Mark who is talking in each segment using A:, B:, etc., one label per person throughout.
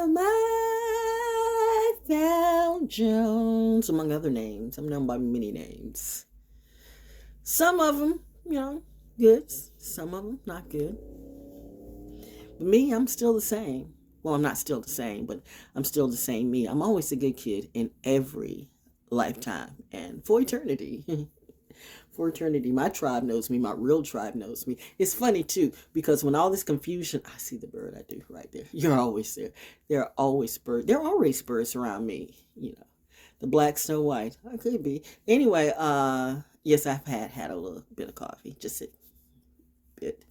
A: my ValJones, among other names. I'm known by many names. Some of them, good. Some of them not good. But me, I'm still the same. Well, I'm not still the same, but I'm still the same me. I'm always a good kid in every lifetime and for eternity. For eternity. My tribe knows me. My real tribe knows me. It's funny too, because when all this confusion, I see the bird I do right there. You're always there. There are always birds. There are always birds around me. The black Snow White. I could be. Anyway, yes, I've had a little bit of coffee. Just a bit.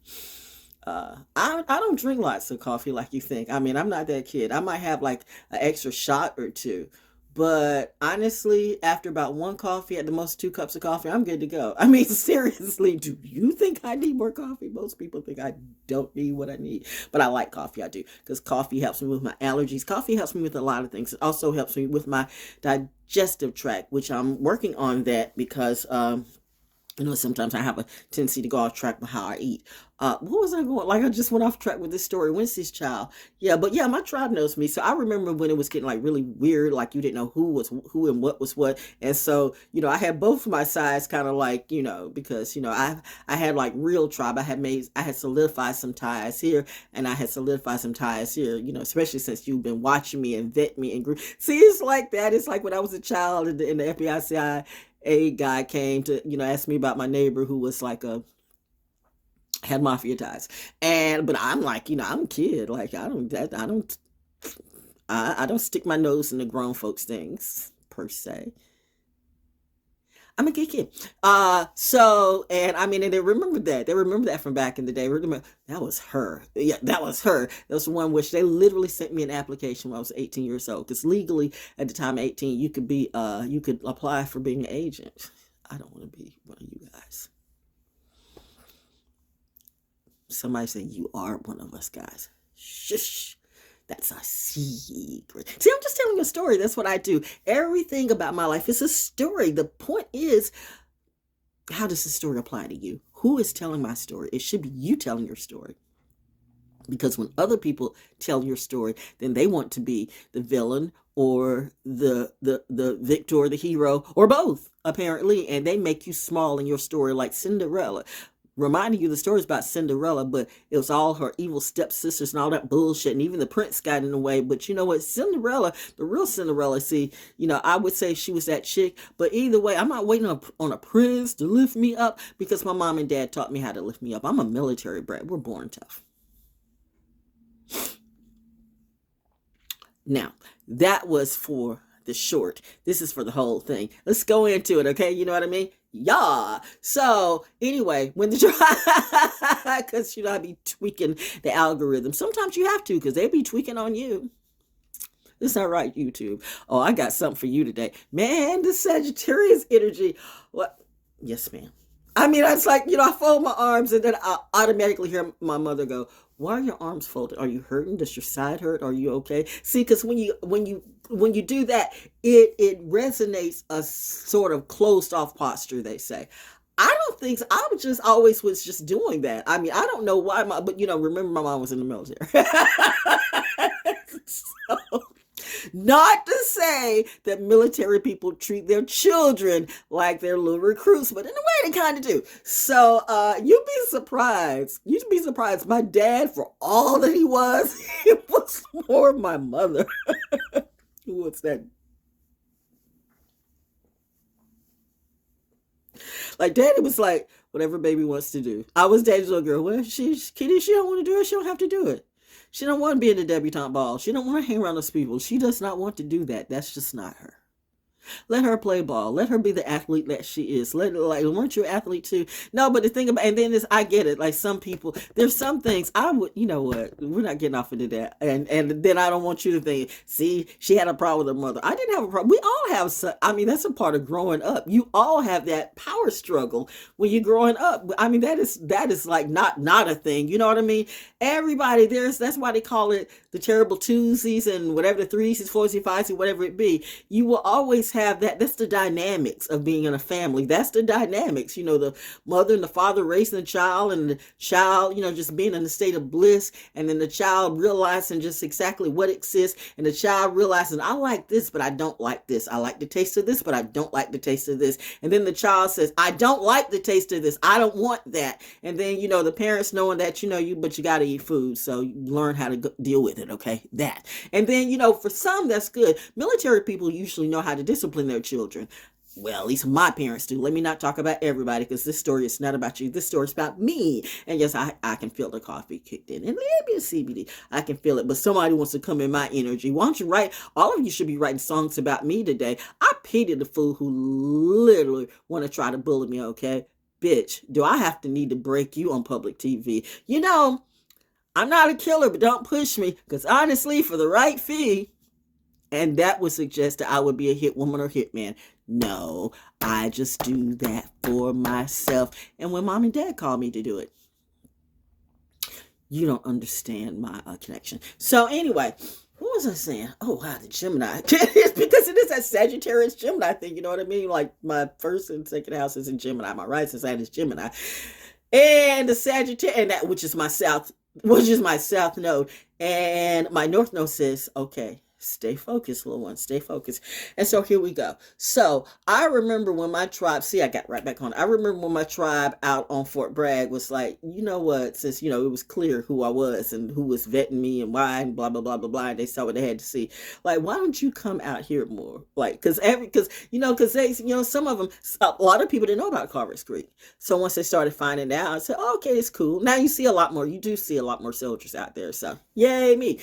A: I don't drink lots of coffee like you think. I mean, I'm not that kid. I might have like an extra shot or two. But honestly, after about one coffee, at the most 2 cups of coffee, I'm good to go. I mean, seriously, do you think I need more coffee? Most people think I don't need what I need. But I like coffee, I do. Because coffee helps me with my allergies. Coffee helps me with a lot of things. It also helps me with my digestive tract, which I'm working on that because sometimes I have a tendency to go off track with how I eat. What was I going? Like I just went off track with this story. Wednesday's child. Yeah, but yeah, my tribe knows me. So I remember when it was getting like really weird, like you didn't know who was who and what was what. And so, I had both of my sides kind of like, because, I had like real tribe. I had solidified some ties here and I had solidified some ties here, especially since you've been watching me and vet me and see, it's like that. It's like when I was a child in the FBI a guy came to, ask me about my neighbor who was like had mafia ties. But I'm like, I'm a kid. Like, I don't stick my nose in the grown folks things per se. I'm a good kid. And I mean, and they remember that. They remember that from back in the day. Remember, that was her. Yeah, that was her. That was one which they literally sent me an application when I was 18 years old. Because legally, at the time of 18, you could apply for being an agent. I don't want to be one of you guys. Somebody say, you are one of us guys. Shush. That's a secret. See, I'm just telling a story. That's what I do. Everything about my life is a story. The point is, how does the story apply to you? Who is telling my story? It should be you telling your story. Because when other people tell your story, then they want to be the villain or the victor or the hero or both, apparently. And they make you small in your story like Cinderella. Reminding you the story's about Cinderella, but it was all her evil stepsisters and all that bullshit, and even the prince got in the way. But you know what? Cinderella, the real Cinderella, see, I would say she was that chick, but either way, I'm not waiting on a prince to lift me up because my mom and dad taught me how to lift me up. I'm a military brat. We're born tough. Now, that was for the short. This is for the whole thing. Let's go into it, okay? You know what I mean? Yeah. So anyway, when because I be tweaking the algorithm. Sometimes you have to because they be tweaking on you. It's not right, YouTube. Oh, I got something for you today. Man, the Sagittarius energy. What? Yes, ma'am. I mean, it's like, I fold my arms and then I automatically hear my mother go, why are your arms folded? Are you hurting? Does your side hurt? Are you okay? See, because when you do that, it resonates a sort of closed off posture, they say. I don't think so. I was just doing that. I mean, I don't know why but remember my mom was in the military. So, not to say that military people treat their children like they're little recruits, but in a way they kind of do. So you'd be surprised. You'd be surprised. My dad, for all that he was more my mother. What's that? Like, daddy was like, whatever baby wants to do. I was daddy's little girl. Well, she don't want to do it. She don't have to do it. She don't want to be in the debutante ball. She don't want to hang around those people. She does not want to do that. That's just not her. Let her play ball. Let her be the athlete that she is. Weren't you an athlete too? No, but the thing about, and then this, I get it. Like some people, there's some things I would, you know what? We're not getting off into that. And then I don't want you to think, see, she had a problem with her mother. I didn't have a problem. We all have some, I mean, that's a part of growing up. You all have that power struggle when you're growing up. I mean, that is like not a thing. You know what I mean? Everybody, that's why they call it the terrible twosies and whatever the threesies, foursies, fivesies, whatever it be. You will always have that. That's the dynamics of being in a family. That's the dynamics, the mother and the father raising the child, and the child, just being in a state of bliss. And then the child realizing just exactly what exists. And the child realizing, I like this, but I don't like this. I like the taste of this, but I don't like the taste of this. And then the child says, I don't like the taste of this. I don't want that. And then, the parents knowing that, but you got to eat food. So you learn how to deal with it. Okay. That. And then, for some, that's good. Military people usually know how to discipline their children. Well, at least my parents do. Let me not talk about everybody, because this story is not about you. This story is about me. And yes, I can feel the coffee kicked in. And maybe a CBD. I can feel it. But somebody wants to come in my energy. Why don't you write? All of you should be writing songs about me today. I pity the fool who literally want to try to bully me, okay? Bitch, do I have to need to break you on public TV? I'm not a killer, but don't push me. Because honestly, for the right fee, and that would suggest that I would be a hit woman or hit man. No, I just do that for myself. And when mom and dad call me to do it, you don't understand my connection. So anyway, what was I saying? Oh, wow, the Gemini. It's because it is that Sagittarius Gemini thing. You know what I mean? Like my first and second house is in Gemini. My rising sign is Gemini. And the Sagittarius, and that which is my south node. And my north node says, okay, stay focused, little one, stay focused. And so here we go. So I remember when my tribe, I got right back on. I remember when my tribe out on Fort Bragg was like, you know what, since, it was clear who I was and who was vetting me and why and blah, blah, blah, blah, blah. And they saw what they had to see. Like, why don't you come out here more? Like, cause they, some of them, a lot of people didn't know about Carver's Creek. So once they started finding out, I said, oh, okay, it's cool. Now you see a lot more. You do see a lot more soldiers out there. So yay me,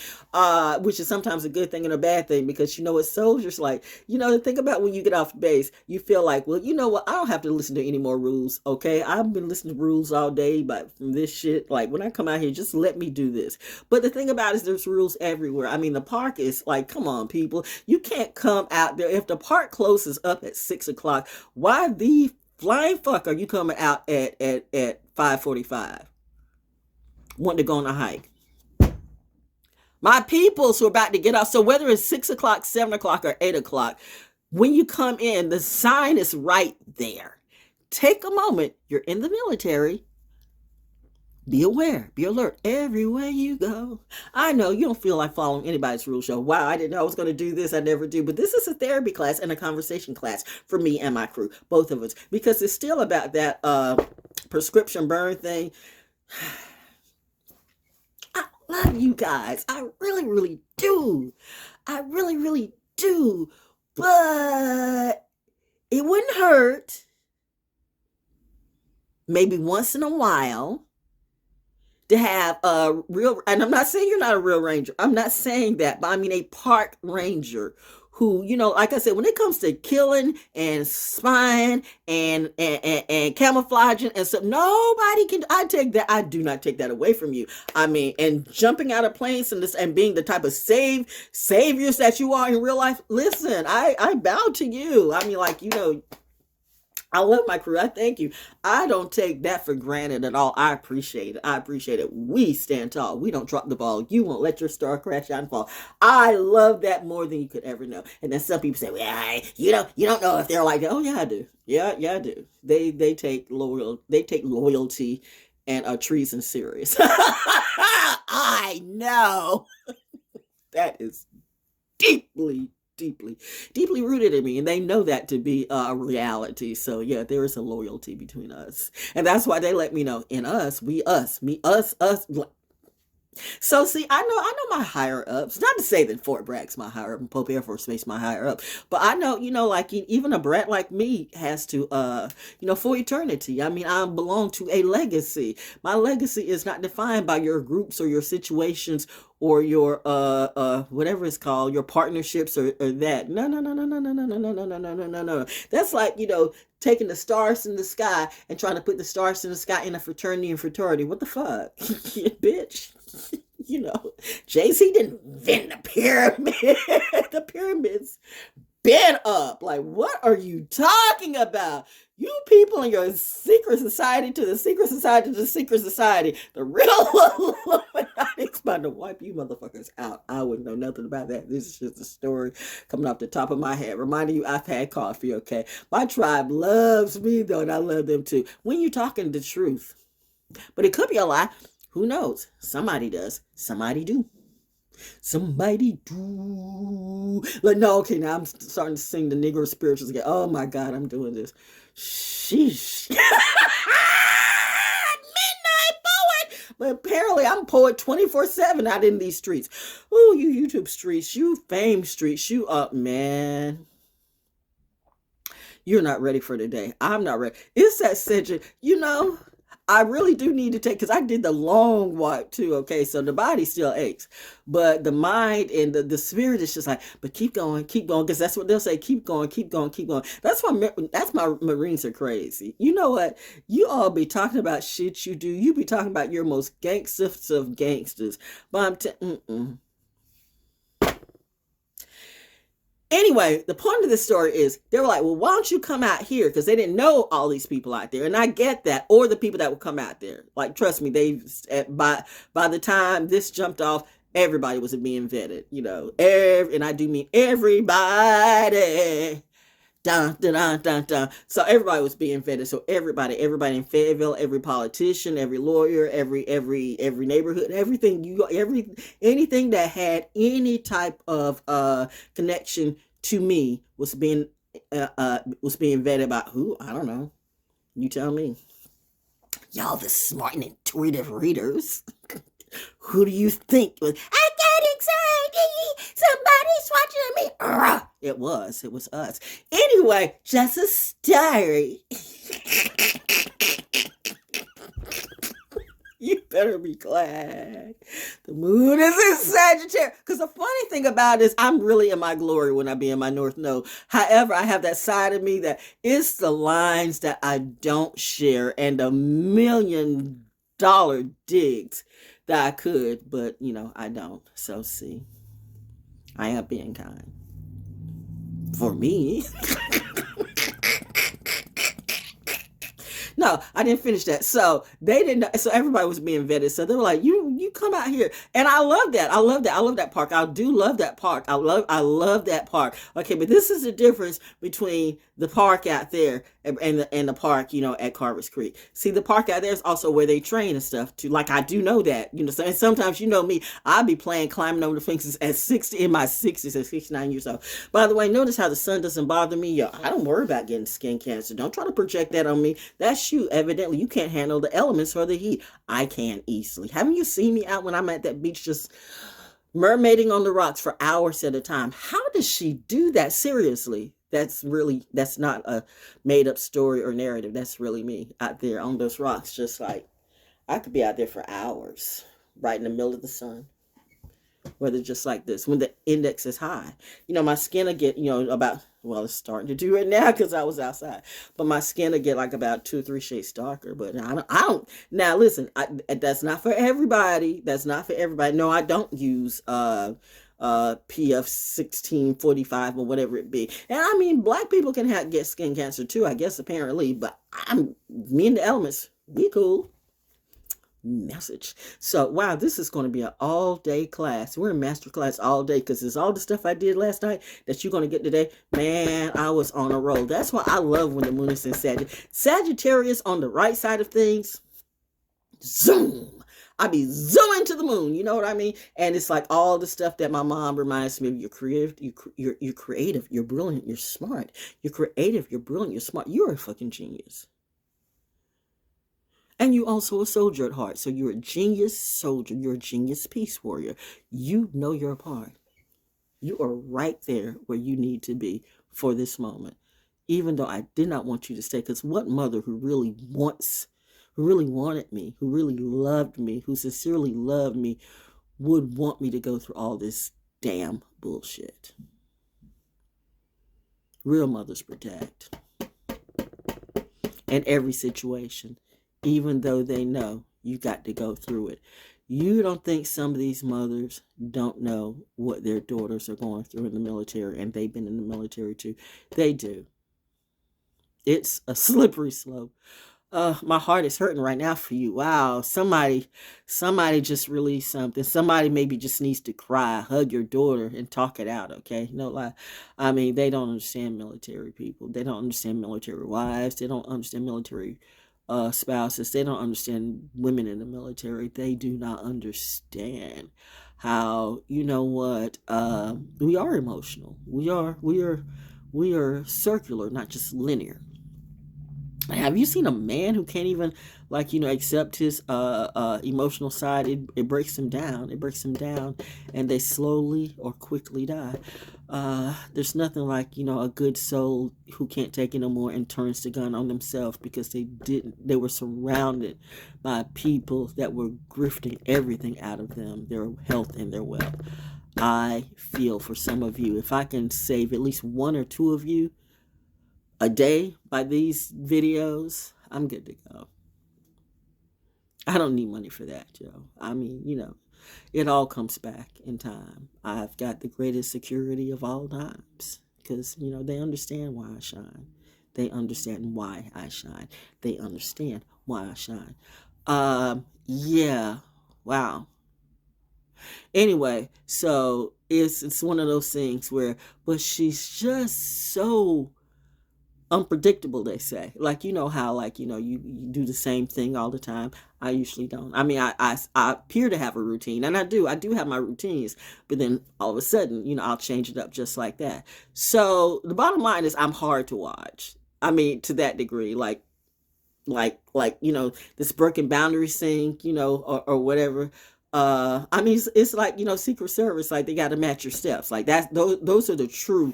A: which is sometimes a good thing and a bad thing, because what soldiers like, think about when you get off base, you feel like, well, you know what, I don't have to listen to any more rules. Okay, I've been listening to rules all day, but from this shit, like when I come out here, just let me do this. But the thing about it is there's rules everywhere. I mean, the park is like, come on, people, you can't come out there. If the park closes up at 6:00, why the flying fuck are you coming out at 5:45 wanting to go on a hike? My peoples who are about to get off. So whether it's 6:00, 7:00, or 8:00, when you come in, the sign is right there. Take a moment. You're in the military. Be aware, be alert everywhere you go. I know you don't feel like following anybody's rule show. Wow, I didn't know I was going to do this. I never do. But this is a therapy class and a conversation class for me and my crew, both of us, because it's still about that prescription burn thing. Love you guys. I really, really do. I really, really do. But it wouldn't hurt, maybe once in a while, to have a real, and I'm not saying you're not a real ranger. I'm not saying that, but I mean a park ranger who, like I said, when it comes to killing and spying and camouflaging and stuff, nobody can, I do not take that away from you. I mean, and jumping out of planes and being the type of saviors that you are in real life. Listen, I bow to you. I mean, like, I love my crew. I thank you. I don't take that for granted at all. I appreciate it. We stand tall. We don't drop the ball. You won't let your star crash out and fall. I love that more than you could ever know. And then some people say, well, you don't know if they're like that. Oh yeah, I do. Yeah, I do. They take loyalty and treason serious. I know. That is deeply rooted in me, and they know that to be a reality. So yeah, there is a loyalty between us, and that's why they let me know in us, me, us. So see, I know my higher ups. Not to say that Fort Bragg's my higher up and Pope Air Force Base my higher up, but I know, like even a brat like me has to, for eternity. I mean, I belong to a legacy. My legacy is not defined by your groups or your situations or your whatever it's called, your partnerships or that. No. That's like, taking the stars in the sky and trying to put the stars in the sky in a fraternity and fraternity. What the fuck? Bitch. Jay-Z didn't invent the pyramid. The pyramids been up. Like, what are you talking about? You people in your secret society to the secret society to the secret society, the real Illuminati's about to wipe you motherfuckers out. I wouldn't know nothing about that. This is just a story coming off the top of my head, reminding you I've had coffee, okay? My tribe loves me, though, and I love them too. When you're talking the truth, but it could be a lie. Who knows? Somebody does. Somebody do. Somebody do. Like, no, okay, now I'm starting to sing the Negro spirituals again. Oh my God, I'm doing this. Sheesh. Midnight poet. But apparently I'm a poet 24/7 out in these streets. Oh, you YouTube streets, you fame streets, you up, man. You're not ready for today. I'm not ready. It's that Cedric, I really do need to take, because I did the long walk too, okay? So the body still aches, but the mind and the spirit is just like, but keep going, because that's what they'll say, keep going, keep going, keep going. That's my Marines are crazy. You know what? You all be talking about shit you do. You be talking about your most gangsters of gangsters. But Anyway, the point of this story is they were like, well, why don't you come out here? Because they didn't know all these people out there. And I get that. Or the people that would come out there. Like, trust me, by the time this jumped off, everybody was being vetted, and I do mean everybody. Dun, dun, dun, dun, dun. So everybody was being vetted. So everybody in Fayetteville, every politician, every lawyer, every neighborhood, anything that had any type of connection to me was being vetted. About who? I don't know. You tell me. Y'all the smart and intuitive readers. Who do you think was? I got excited. Somebody's watching me. It was us. Anyway, just a story. You better be glad the moon is in Sagittarius. Because the funny thing about it is I'm really in my glory when I be in my North Node. However, I have that side of me that it's the lines that I don't share and $1 million digs that I could, but I don't. So see, I am being kind. For me. No, I didn't finish that. So they didn't know. So everybody was being vetted. So they were like, you come out here. And I love that. I love that park. I do love that park. I love that park. Okay, but this is the difference between the park out there and the park, at Carver's Creek. See, the park out there is also where they train and stuff too. Like, I do know that, and sometimes, me, I'll be climbing over the fences at 60, in my 60s, at 69 years old. By the way, notice how the sun doesn't bother me. I don't worry about getting skin cancer. Don't try to project that on me. That's you. Evidently, you can't handle the elements or the heat. I can easily. Haven't you seen me out when I'm at that beach just mermaiding on the rocks for hours at a time? How does she do that? Seriously. That's not a made up story or narrative. That's really me out there on those rocks. Just like, I could be out there for hours, right in the middle of the sun. Whether just like this, when the index is high, my skin will get, it's starting to do it now because I was outside, but my skin will get like about 2 or 3 shades darker. But I don't. Now listen, that's not for everybody. That's not for everybody. No, I don't use PF 1645 or whatever it be. And I mean, black people can get skin cancer too, I guess, apparently. But me and the elements, we cool. Message. So wow, this is going to be an all-day class. We're in MasterClass all day because it's all the stuff I did last night that you're going to get today. Man, I was on a roll. That's why I love when the moon is in Sagittarius on the right side of things. Zoom. I be zooming to the moon. You know what I mean? And it's like all the stuff that my mom reminds me of. You're creative. You're creative. You're brilliant. You're smart. You're creative. You're brilliant. You're smart. You're a fucking genius. And you also a soldier at heart. So you're a genius soldier. You're a genius peace warrior. You know your part. You are right there where you need to be for this moment. Even though I did not want you to stay. Because what mother who really wanted me, who really loved me, who sincerely loved me, would want me to go through all this damn bullshit? Real mothers protect. In every situation. Even though they know you got to go through it. You don't think some of these mothers don't know what their daughters are going through in the military, and they've been in the military too. They do. It's a slippery slope. My heart is hurting right now for you. Wow, somebody just released something. Somebody maybe just needs to cry, hug your daughter, and talk it out. Okay, no lie. I mean, they don't understand military people. They don't understand military wives. They don't understand military spouses. They don't understand women in the military. They do not understand how, you know what, we are emotional. We are circular, not just linear. Have you seen a man who can't even, like, accept his emotional side? It breaks him down. It breaks him down, and they slowly or quickly die. There's nothing like, a good soul who can't take it no more and turns the gun on themselves because they were surrounded by people that were grifting everything out of them, their health and their wealth. I feel for some of you. If I can save at least one or two of you a day by these videos, I'm good to go. I don't need money for that, Joe. I mean, it all comes back in time. I've got the greatest security of all times because, they understand why I shine. They understand why I shine. They understand why I shine. Yeah. Wow. Anyway, so it's one of those things where, but she's just so unpredictable, they say. Like, how, like, you do the same thing all the time. I usually don't. I mean, I appear to have a routine, and I do have my routines, but then all of a sudden, I'll change it up just like that. So the bottom line is I'm hard to watch. I mean, to that degree, like, this broken boundaries thing, or whatever. I mean, it's like, Secret Service, like, they got to match your steps. Like, those are the true,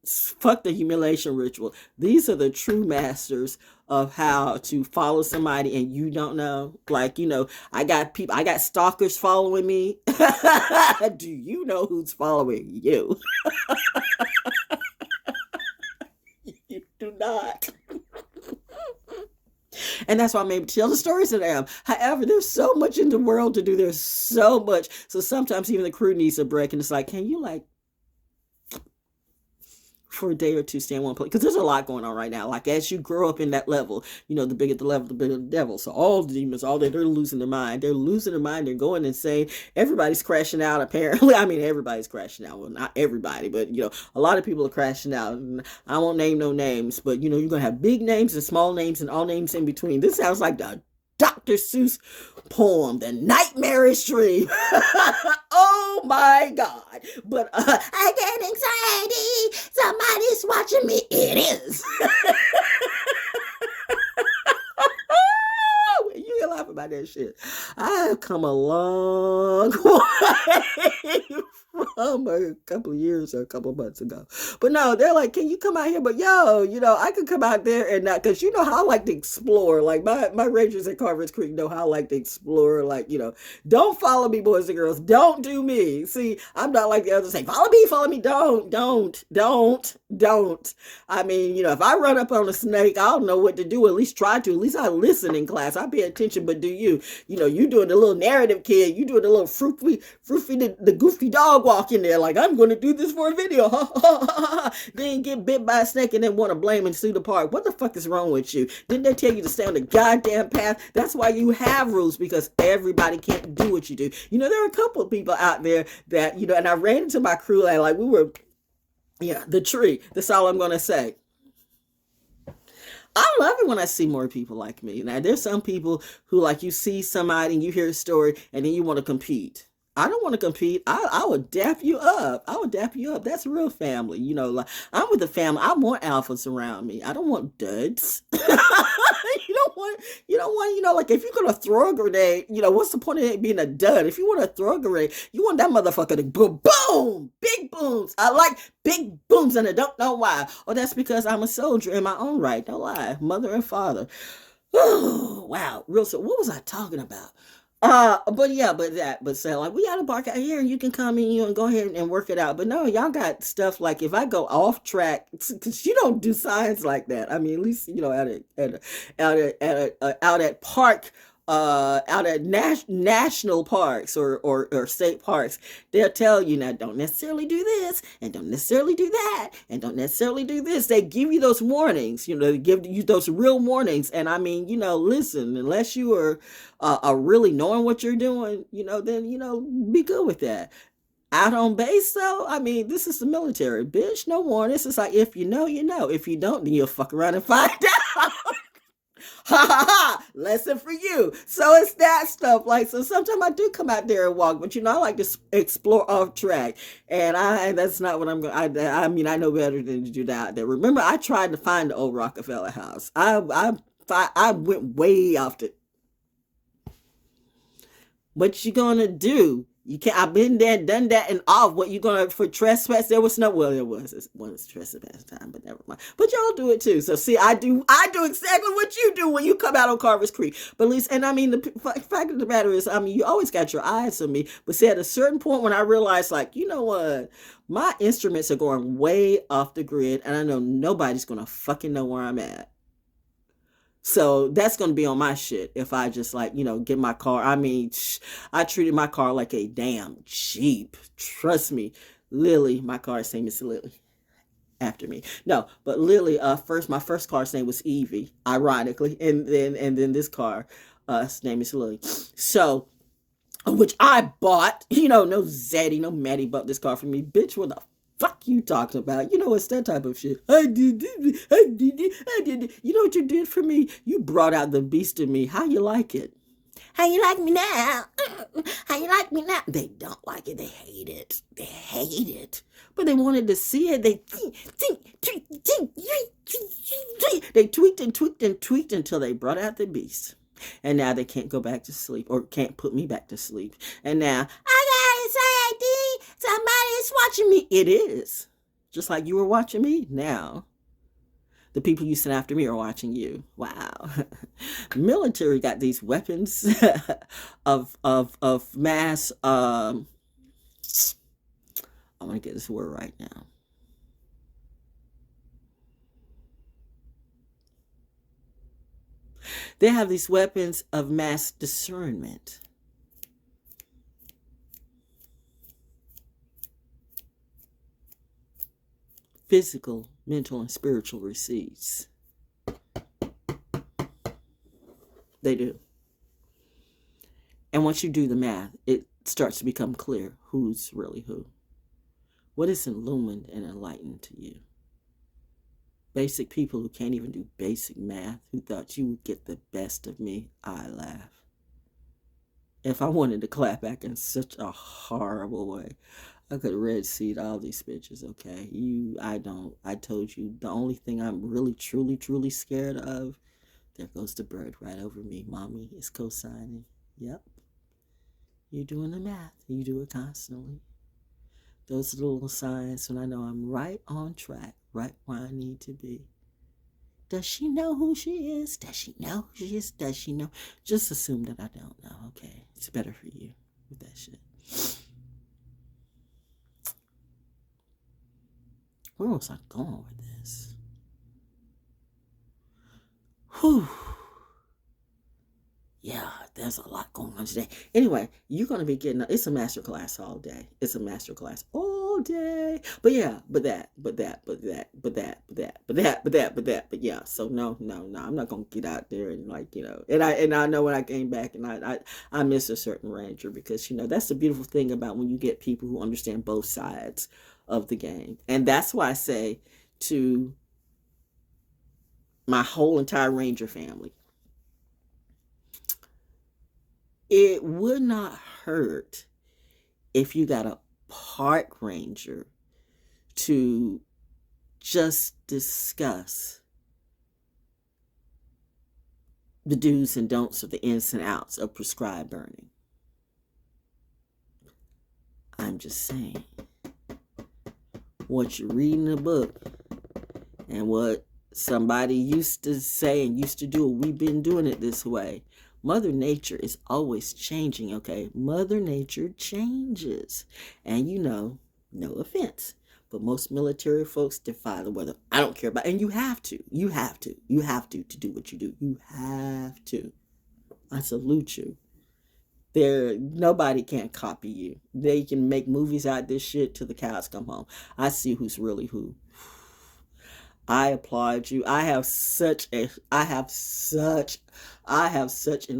A: fuck the humiliation ritual. These are the true masters of how to follow somebody and you don't know. Like, I got stalkers following me. Do you know who's following you? You do not. And that's why I'm able to tell the stories that I am. However, there's so much in the world to do. There's so much. So sometimes even the crew needs a break. And it's like, can you, like, for a day or two, stay in one place? Because there's a lot going on right now. Like, as you grow up in that level, the bigger the level, the bigger the devil. So all the demons, they're losing their mind. They're losing their mind. They're going insane. Everybody's crashing out, apparently. I mean, everybody's crashing out. Well, not everybody, but, a lot of people are crashing out. And I won't name no names, but, you're going to have big names and small names and all names in between. This sounds like the Dr. Seuss poem, The Nightmarish Dream. Oh my God. But I get anxiety. Somebody's watching me. It is. You can laugh about that shit. I have come a long way from a couple of years or a couple of months ago. But no, they're like, can you come out here? But I could come out there and not, because how I like to explore. Like my rangers at Carver's Creek know how I like to explore. Like, don't follow me, boys and girls. Don't do me. See, I'm not like the others say, follow me. Don't. I mean, if I run up on a snake, I'll know what to do. At least try to. At least I listen in class. I pay attention. But do you? You doing the little narrative kid. You doing the little fruity, the goofy dog walk in there. Like, I'm going to do this for a video. Then get bit by a snake and then want to blame and sue the park. What the fuck is wrong with you? Didn't they tell you to stay on the goddamn path? That's why you have rules, because everybody can't do what you do. There are a couple of people out there that, and I ran into my crew like we were, the tree. That's all I'm going to say. I love it when I see more people like me. Now, there's some people who, like, you see somebody and you hear a story and then you want to compete. I don't want to compete. I would dap you up. That's real family. Like, I'm with the family. I want alphas around me. I don't want duds. You don't want, like, if you're going to throw a grenade, what's the point of it being a dud? If you want to throw a grenade, you want that motherfucker to go boom, big booms. I like big booms, and I don't know why. Oh, that's because I'm a soldier in my own right. Don't lie. Mother and father. Oh, wow. So what was I talking about? But say, like, we got a park out here and you can come in and go ahead and work it out. But no, y'all got stuff like, if I go off track, because you don't do science like that. I mean, at least, out at park out at national parks or state parks, they'll tell you, now don't necessarily do this and don't necessarily do that and don't necessarily do this. They give you those warnings, they give you those real warnings. And I mean, listen, unless you are really knowing what you're doing, then be good with that. Out on base, though, I mean, this is the military, bitch. No warnings. It's like, if you know, you know. If you don't, then you'll fuck around and find out. Ha ha ha! Lesson for you. So it's that stuff. Like, so sometimes I do come out there and walk, but I like to explore off track, and that's not what I'm going. I mean, I know better than to do that. There. Remember, I tried to find the old Rockefeller house. I went way off the. What you gonna do? You can't. I've been there, done that, and off. What you gonna for trespass? There was no. Well, there was one trespass time, but never mind. But y'all do it too. So see, I do exactly what you do when you come out on Carver's Creek. But at least, and I mean, the fact of the matter is, I mean, you always got your eyes on me. But see, at a certain point when I realized, like, you know what, my instruments are going way off the grid, and I know nobody's gonna fucking know where I'm at. So that's going to be on my shit if I just get my car. I mean, I treated my car like a damn Jeep. Trust me. Lily, my car's name is Lily. After me. No, but Lily, my first car's name was Evie, ironically. And then this car, his name is Lily. So, which I bought, no Zaddy, no Maddie bought this car for me. Bitch, what the fuck you talking about? It's that type of shit. I did it. You know what you did for me? You brought out the beast in me. How you like it? How you like me now? How you like me now? They don't like it. They hate it. They hate it. But they wanted to see it. They tweaked and tweaked and tweaked until they brought out the beast. And now they can't go back to sleep or can't put me back to sleep. And now, somebody's watching me. It is. Just like you were watching me. Now, the people you sent after me are watching you. Wow. Military got these weapons of mass. I want to get this word right now. They have these weapons of mass discernment. Physical, mental, and spiritual receipts. They do. And once you do the math, it starts to become clear who's really who. What is illumined and enlightened to you? Basic people who can't even do basic math, who thought you would get the best of me, I laugh. If I wanted to clap back in such a horrible way, I could red seed all these bitches, okay? I told you, the only thing I'm really, truly, truly scared of, there goes the bird right over me. Mommy is co-signing. Yep. You're doing the math. You do it constantly. Those are the little signs when I know I'm right on track, right where I need to be. Does she know who she is? Does she know who she is? Does she know? Just assume that I don't know, okay? It's better for you with that shit. Where was I going with this? Whew. Yeah, there's a lot going on today. Anyway, you're going to be getting, it's a masterclass all day. It's a masterclass all day. But yeah, but yeah. So no, I'm not going to get out there and and I know when I came back and I miss a certain ranger because, that's the beautiful thing about when you get people who understand both sides of the game. And that's why I say to my whole entire ranger family, it would not hurt if you got a park ranger to just discuss the do's and don'ts of the ins and outs of prescribed burning. I'm just saying, what you read in the book and what somebody used to say and used to do, we've been doing it this way. Mother Nature is always changing, okay? Mother Nature changes. And no offense, but most military folks defy the weather. I don't care about, and you have to do what you do. You have to. I salute you. Nobody can copy you. They can make movies out of this shit till the cows come home. I see who's really who. I applaud you. I have such an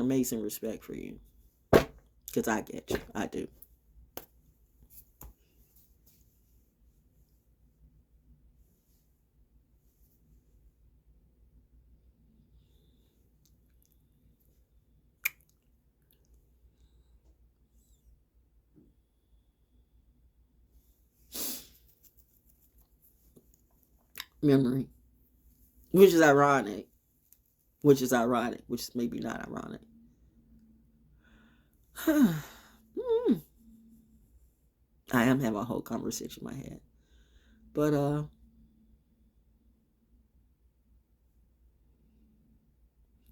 A: amazing respect for you. Because I get you. I do. Memory. Which is ironic. Which is maybe not ironic. I am having a whole conversation in my head. But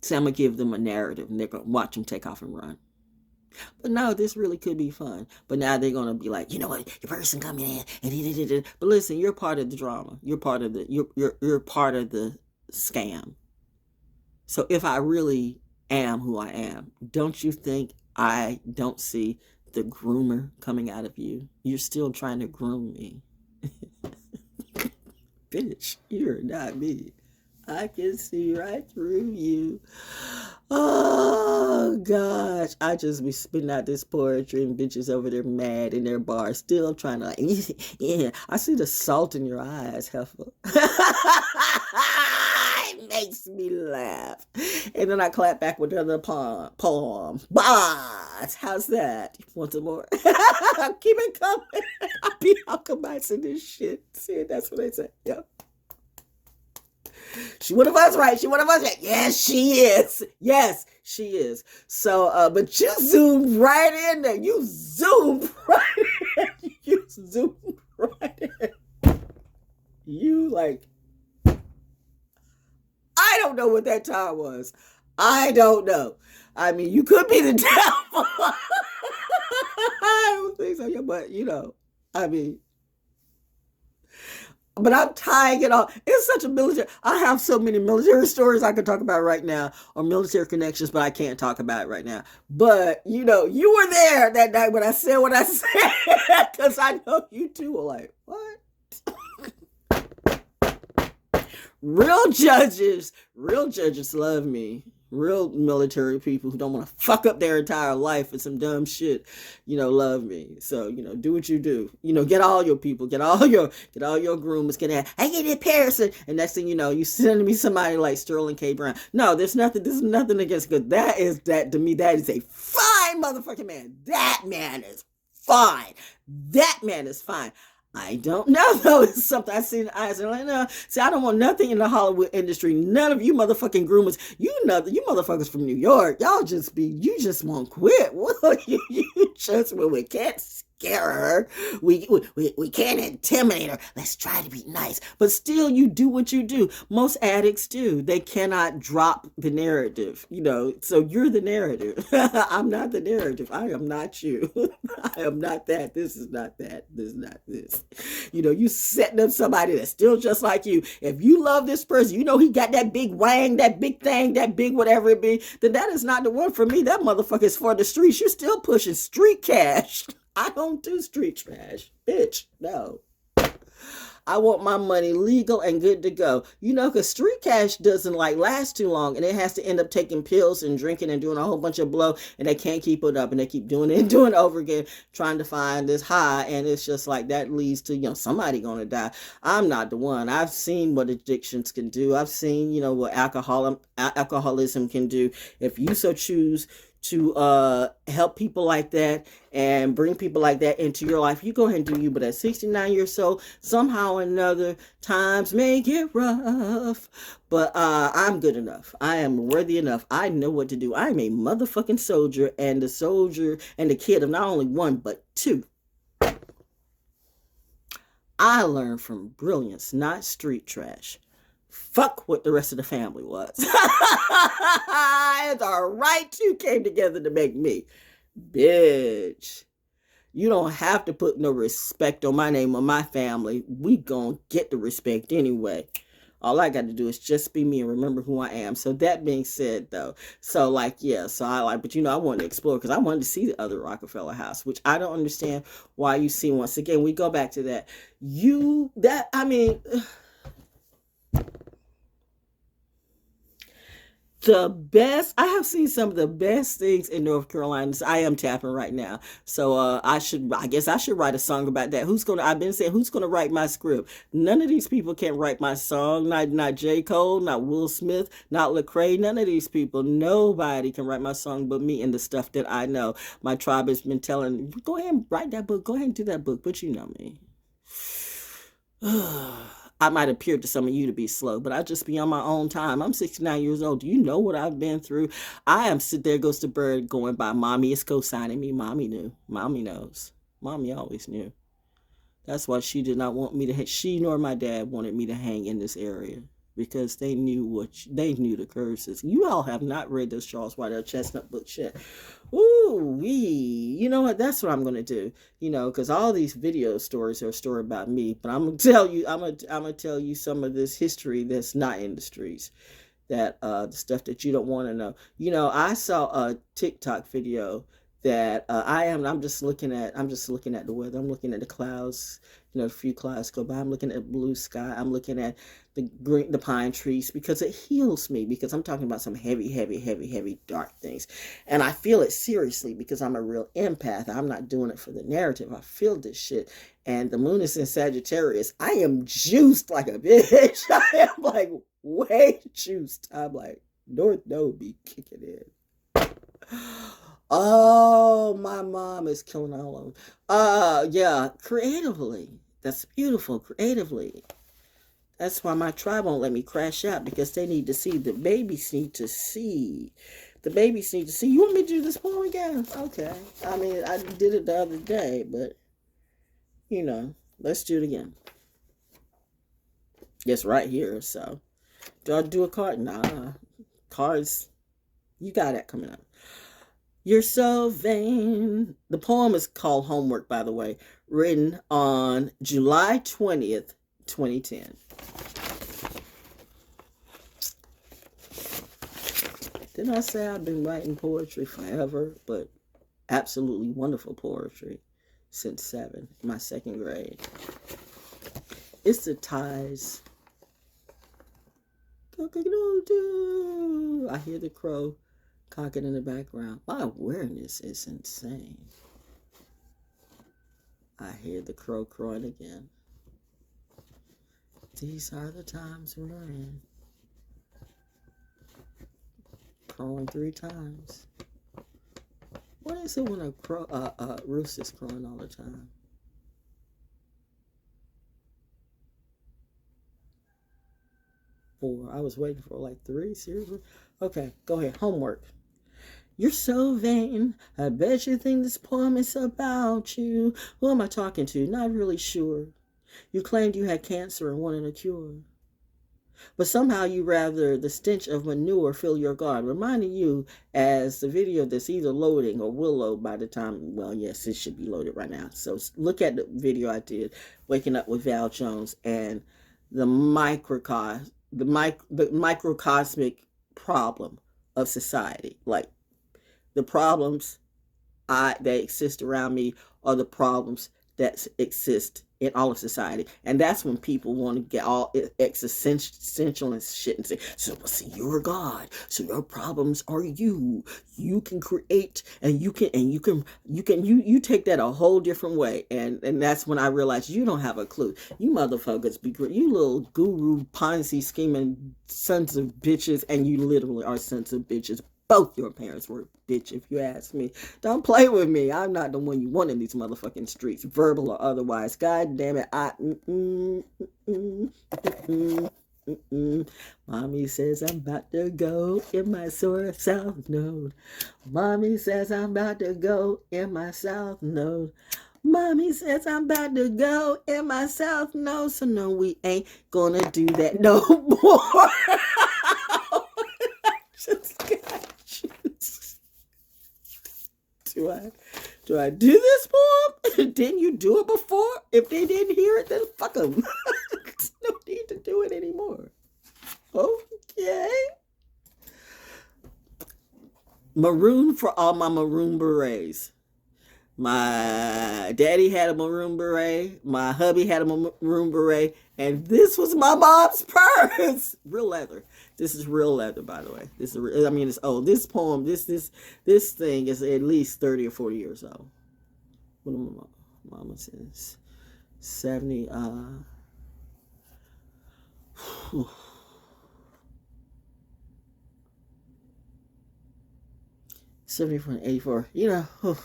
A: see, I'm gonna give them a narrative and they're gonna watch them take off and run. But no, this really could be fun. But now they're gonna be like, you know what, your person coming in and but listen, you're part of the drama. You're part of the you're part of the scam. So if I really am who I am, don't you think I don't see the groomer coming out of you? You're still trying to groom me. Bitch, you're not me. I can see right through you. Oh, gosh. I just be spitting out this poetry and bitches over there mad in their bar, still trying to, like, yeah. I see the salt in your eyes, heifer. It makes me laugh. And then I clap back with another poem. Bars. How's that? Want some more? Keep it coming. I'll be alchemizing this shit. See, that's what they say. Yep. She one of us, right? She one of us, right? Yes, she is. Yes, she is. So, but you zoomed right in there. You zoomed right in. You zoomed right in. You like, I don't know what that time was. I don't know. I mean, you could be the devil. I don't think so, yeah, but you know, I mean, but I'm tying it all. It's such a military. I have so many military stories I could talk about right now, or military connections, but I can't talk about it right now. But, you know, you were there that night when I said what I said, because I know you two were like, what? Real judges love me. Real military people who don't want to fuck up their entire life with some dumb shit, you know, love me. So, you know, do what you do. You know, get all your people, get all your groomers, I get it, Harrison. And next thing you know, you send me somebody like Sterling K. Brown. No, this is nothing against good. To me, that is a fine motherfucking man. That man is fine. That man is fine. I don't know, though. It's something I see in the eyes and I'm like, no. See, I don't want nothing in the Hollywood industry. None of you motherfucking groomers. You motherfuckers from New York. You just won't quit. Well, you just, well, we can't scare her. We can't intimidate her. Let's try to be nice. But still, you do what you do. Most addicts do. They cannot drop the narrative, you know. So you're the narrative. I'm not the narrative. I am not you. I am not that. This is not that. This is not this. You know, you setting up somebody that's still just like you. If you love this person, you know he got that big wang, that big thing, that big whatever it be, then that is not the one for me. That motherfucker is for the streets. You're still pushing street cash. I don't do street trash. Bitch, no. I want my money legal and good to go. You know, because street cash doesn't like last too long, and it has to end up taking pills and drinking and doing a whole bunch of blow, and they can't keep it up, and they keep doing it and doing it over again, trying to find this high, and it's just like that leads to, you know, somebody gonna die. I'm not the one. I've seen what addictions can do. I've seen, you know, what alcoholism can do. If you so choose to help people like that and bring people like that into your life, you go ahead and do you. But at 69 years old, somehow or another, times may get rough. But I'm good enough. I am worthy enough. I know what to do. I'm a motherfucking soldier, and the soldier and the kid of not only one, but two. I learned from brilliance, not street trash. Fuck what the rest of the family was. It's all right, two came together to make me. Bitch. You don't have to put no respect on my name or my family. We gonna get the respect anyway. All I got to do is just be me and remember who I am. So that being said, though, so like, yeah, so I like, but I wanted to explore because I wanted to see the other Rockefeller house, which I don't understand why you see. Once again, we go back to that. The best, I have seen some of the best things in North Carolina. I am tapping right now. So I guess I should write a song about that. I've been saying, who's gonna write my script? None of these people can write my song. Not J. Cole, not Will Smith, not Lecrae. None of these people. Nobody can write my song but me and the stuff that I know. My tribe has been telling, go ahead and write that book. Go ahead and do that book. But you know me. I might appear to some of you to be slow, but I just be on my own time. I'm 69 years old. Do you know what I've been through? I am there goes the bird going by. Mommy is co-signing me. Mommy knew. Mommy knows. Mommy always knew. That's why she did not want me to. She nor my dad wanted me to hang in this area because they knew the curses. You all have not read this Charles Whitehall Chestnut book yet. Ooh wee! You know what? That's what I'm gonna do. Because all these video stories are a story about me. But I'm gonna tell you. I'm gonna tell you some of this history that's not in the streets. That the stuff that you don't want to know. I saw a TikTok video that I'm just looking at the weather. I'm looking at the clouds. A few clouds go by. I'm looking at blue sky. I'm looking at the pine trees because it heals me, because I'm talking about some heavy dark things. And I feel it seriously because I'm a real empath. I'm not doing it for the narrative. I feel this shit. And the moon is in Sagittarius. I am juiced like a bitch. I am like way juiced. I'm like, North Node be kicking in. Oh, my mom is killing all of them. Yeah, creatively. That's beautiful, creatively. That's why my tribe won't let me crash out, because they need to see. The babies need to see. The babies need to see. You want me to do this poem again? Okay. I mean, I did it the other day, but, let's do it again. It's right here, so. Do I do a card? Nah. Cards, you got that coming up. You're so vain. The poem is called Homework, by the way, written on July 20th, 2010. Didn't I say I've been writing poetry forever? But absolutely wonderful poetry since 7, my 2nd grade. It's the ties. I hear the crow cocking in the background. My awareness is insane. I hear the crow crowing again. These are the times we're in. Crowing 3 times. What is it when a rooster's crowing all the time? I was waiting for like 3. Seriously? Okay, go ahead. Homework. You're so vain. I bet you think this poem is about you. Who am I talking to? Not really sure. You claimed you had cancer and wanted a cure. But somehow you rather the stench of manure fill your garden, reminding you as the video that's either loading or will load by the time, well, yes, it should be loaded right now. So look at the video I did, Waking Up with Val Jones, and the microcosmic problem of society. Like, the problems that exist around me are the problems that exist in all of society. And that's when people want to get all existential and shit and say, so see, you're a God, so your problems are you. You can create, and you take that a whole different way. And that's when I realized you don't have a clue. You motherfuckers you little guru Ponzi scheming sons of bitches, and you literally are sons of bitches. Both your parents were a bitch, if you ask me. Don't play with me. I'm not the one you want in these motherfucking streets, verbal or otherwise. God damn it. Mommy says I'm about to go in my sore south node. Mommy says I'm about to go in my south node. Mommy says I'm about to go in my south node. So no, we ain't gonna do that no more. Just got juice. Do I do this poem? Didn't you do it before? If they didn't hear it, then fuck them. No need to do it anymore. Okay. Maroon for all my maroon berets. My daddy had a maroon beret. My hubby had a maroon beret. And this was my mom's purse. Real leather. This is real leather, by the way. This is, I mean, it's old. This poem, this thing is at least 30 or 40 years old. What did my mama says? 70, 74 and 84. You know,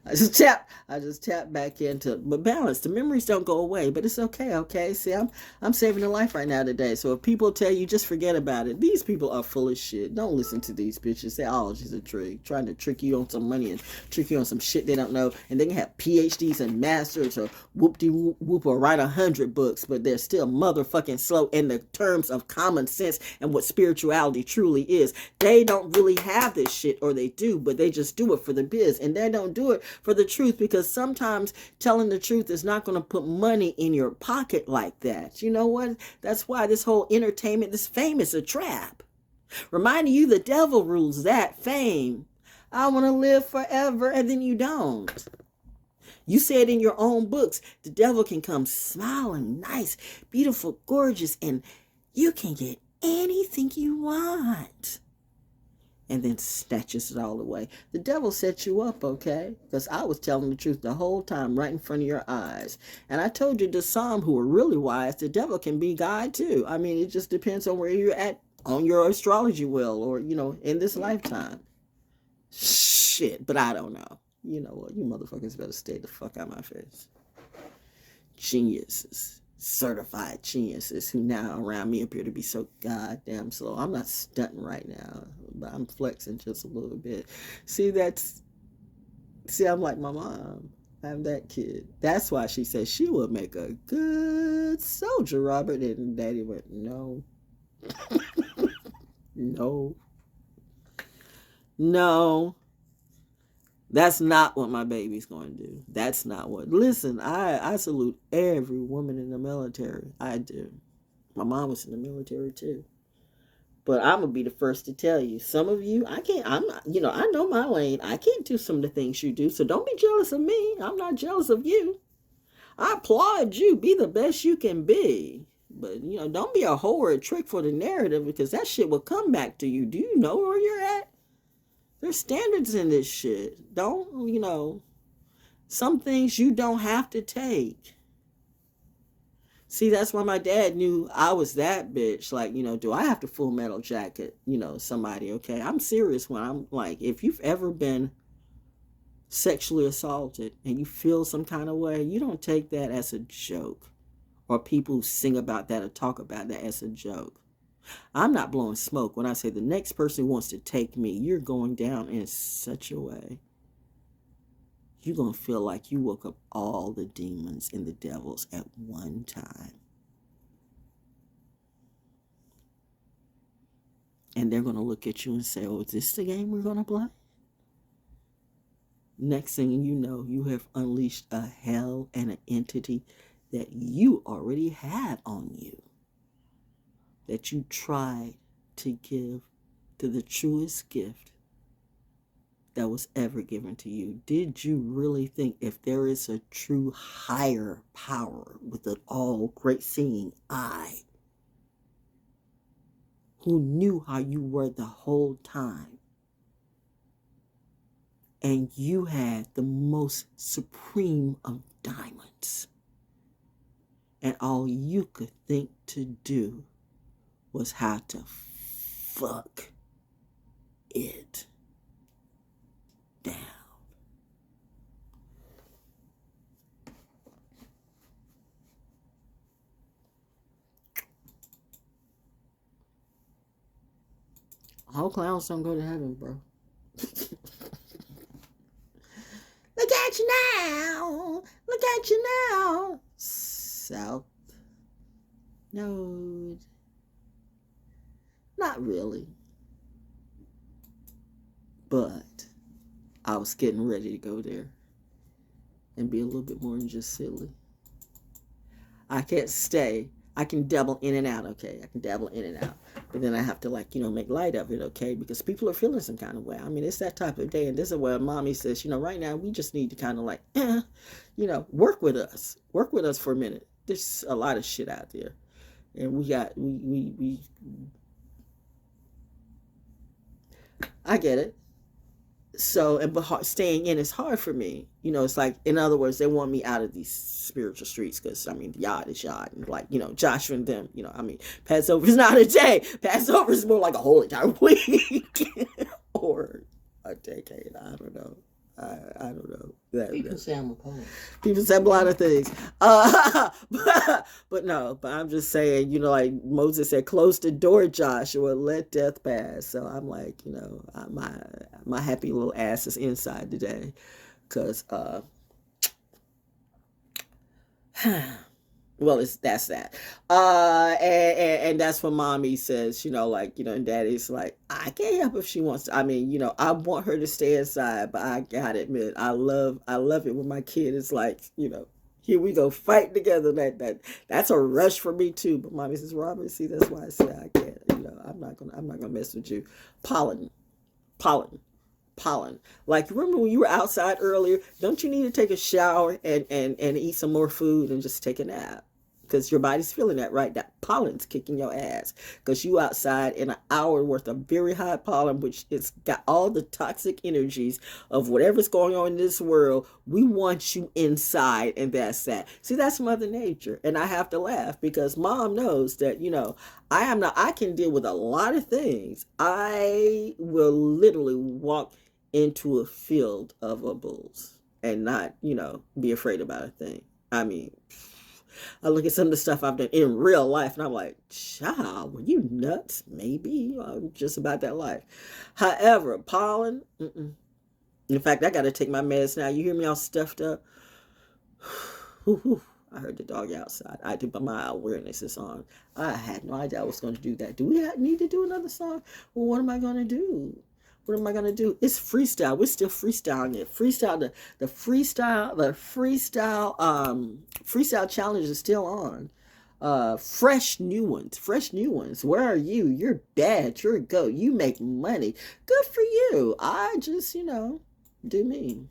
A: I just tap back into, but balance. The memories don't go away, but it's okay. Okay. See, I'm saving a life right now today. So if people tell you just forget about it, these people are full of shit. Don't listen to these bitches. They're all just a trick, trying to trick you on some money and trick you on some shit they don't know. And they can have PhDs and masters or whoop or write 100 books, but they're still motherfucking slow in the terms of common sense and what spirituality truly is. They don't really have this shit, or they do, but they just do it for the biz, and they don't do it for the truth, because sometimes telling the truth is not going to put money in your pocket like that. You know what? That's why this whole entertainment, this fame is a trap. Reminding you the devil rules that fame. I want to live forever, and then you don't. You said in your own books, the devil can come smiling, nice, beautiful, gorgeous, and you can get anything you want. And then snatches it all away. The devil set you up, okay? Because I was telling the truth the whole time right in front of your eyes. And I told you to some who were really wise, the devil can be God too. I mean, it just depends on where you're at on your astrology wheel, or, you know, in this lifetime. Shit, but I don't know. You know what? You motherfuckers better stay the fuck out of my face. Geniuses. Certified geniuses who now around me appear to be so goddamn slow. I'm not stunting right now, but I'm flexing just a little bit. See, I'm like my mom. I'm that kid. That's why she said she would make a good soldier, Robert. And Daddy went, no. No. That's not what my baby's going to do. That's not what. Listen, I salute every woman in the military. I do. My mom was in the military too. But I'm going to be the first to tell you. Some of you, I know my lane. I can't do some of the things you do. So don't be jealous of me. I'm not jealous of you. I applaud you. Be the best you can be. But, don't be a hoe or a trick for the narrative, because that shit will come back to you. Do you know where you're at? There's standards in this shit. Don't, some things you don't have to take. See, that's why my dad knew I was that bitch. Like, do I have to Full Metal Jacket, somebody, okay? I'm serious when I'm like, if you've ever been sexually assaulted and you feel some kind of way, you don't take that as a joke. Or people sing about that or talk about that as a joke. I'm not blowing smoke when I say the next person who wants to take me, you're going down in such a way. You're going to feel like you woke up all the demons and the devils at one time. And they're going to look at you and say, oh, is this the game we're going to play? Next thing you know, you have unleashed a hell and an entity that you already had on you, that you tried to give to the truest gift that was ever given to you. Did you really think, if there is a true higher power with an all great seeing eye, who knew how you were the whole time, and you had the most supreme of diamonds, and all you could think to do was how to fuck it down? All clowns don't go to heaven, bro. Look at you now. Look at you now. South Node. Not really. But I was getting ready to go there and be a little bit more than just silly. I can't stay. I can dabble in and out, okay? I can dabble in and out. But then I have to, like, make light of it, okay? Because people are feeling some kind of way. I mean, it's that type of day. And this is where mommy says, right now we just need to kind of like, work with us. Work with us for a minute. There's a lot of shit out there. And I get it. So, but staying in is hard for me. It's like, in other words, they want me out of these spiritual streets because, I mean, Yod is Yod. And like, Joshua and them, Passover is not a day. Passover is more like a whole entire week or a decade. I don't know. I don't know.
B: People say I'm a poet.
A: People say a lot of things. But no, but I'm just saying, like Moses said, close the door, Joshua, let death pass. So I'm like, my happy little ass is inside today. Because, well, that's that. And that's what mommy says, and daddy's like, I can't help if she wants to. I mean, I want her to stay inside, but I gotta admit, I love it when my kid is like, here we go, fight together. That's a rush for me too. But mommy says, Robert, see, that's why I say I can't, I'm not gonna mess with you. Pollen. Like, remember when you were outside earlier? Don't you need to take a shower and eat some more food and just take a nap? Because your body's feeling that, right? That pollen's kicking your ass. Because you outside in an hour worth of very high pollen, which it's got all the toxic energies of whatever's going on in this world. We want you inside, and that's that. See, that's Mother Nature. And I have to laugh because mom knows that, I can deal with a lot of things. I will literally walk into a field of bulls and not, be afraid about a thing. I mean, I look at some of the stuff I've done in real life and I'm like, child, were you nuts? Maybe. I'm just about that life. However, pollen, in fact, I got to take my meds now. You hear me all stuffed up? I heard the dog outside. I do, but my awareness is on. I had no idea I was going to do that. Do we need to do another song? Well, what am I going to do? What am I going to do? It's freestyle. We're still freestyling it. Freestyle, the freestyle challenge is still on. Fresh new ones. Where are you? You're bad. You're a goat. You make money. Good for you. I just, do me.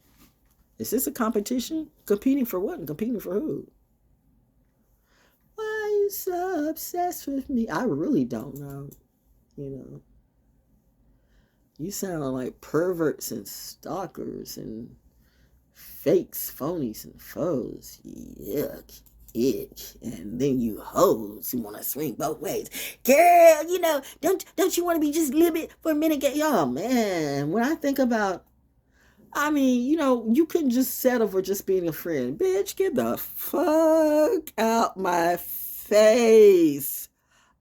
A: Is this a competition? Competing for what? And competing for who? Why are you so obsessed with me? I really don't know. You sound like perverts and stalkers and fakes, phonies, and foes. Yuck, ick. And then you hoes who want to swing both ways. Girl, don't you want to be just a little bit for a minute? Y'all, man, when I think about, you couldn't just settle for just being a friend. Bitch, get the fuck out my face.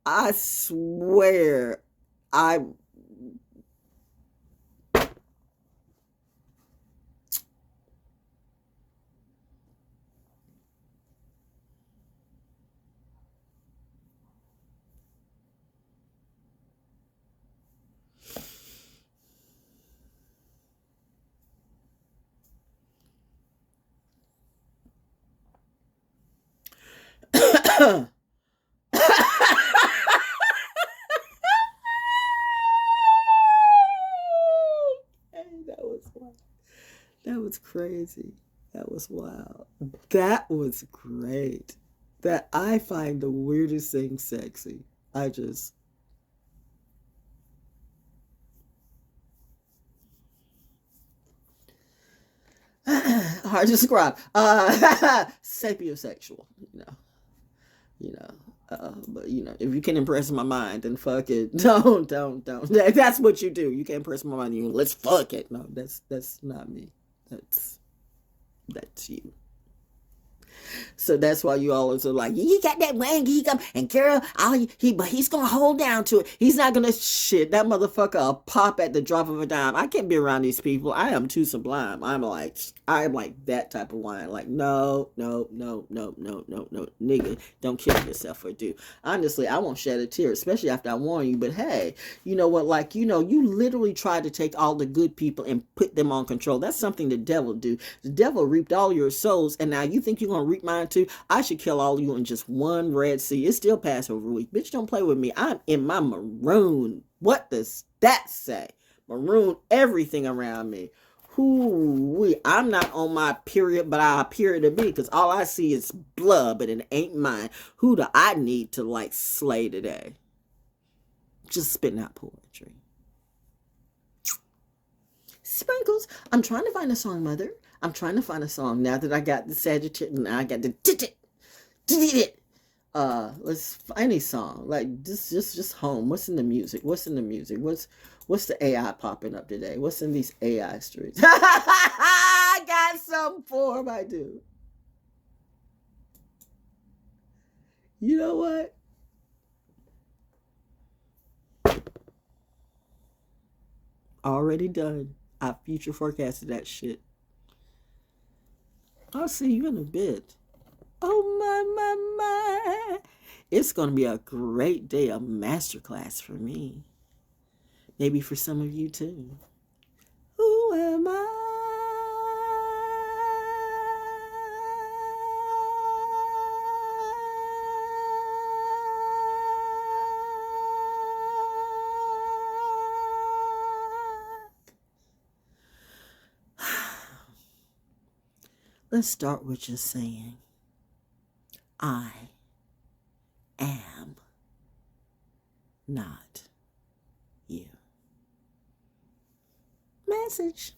A: I swear, that was crazy. That was wild. That was great. That I find the weirdest thing sexy. Hard to describe. Sapiosexual, but if you can impress my mind, then fuck it. Don't. That's what you do. You can't impress my mind. Let's fuck it. No, that's not me. That's you. So that's why you always are like, he got that wang, he come, and girl, but he's gonna hold down to it. He's not gonna shit. That motherfucker will pop at the drop of a dime. I can't be around these people. I am too sublime. I'm like that type of wine. Like, no, nigga, don't kill yourself or do. Honestly, I won't shed a tear, especially after I warn you. But hey, you know what? Like, you literally tried to take all the good people and put them on control. That's something the devil do. The devil reaped all your souls, and now you think you're gonna reap mine trying to, I should kill all of you in just one Red Sea. It's still Passover week. Bitch, don't play with me. I'm in my maroon. What does that say? Maroon everything around me. I'm not on my period, but I appear to be, because all I see is blood, but it ain't mine. Who do I need to like slay today? Just spitting out poetry. Sprinkles. I'm trying to find a song, Mother. I'm trying to find a song now that I got the Sagittarius. Now I got the let's find a song like just home. What's in the music? What's the AI popping up today? What's in these AI streets? I got something for him. I do. You know what? Already done. I future forecasted that shit. I'll see you in a bit. Oh my. It's going to be a great day of masterclass for me. Maybe for some of you too. Who am I? Let's start with just saying, I am not you. Message.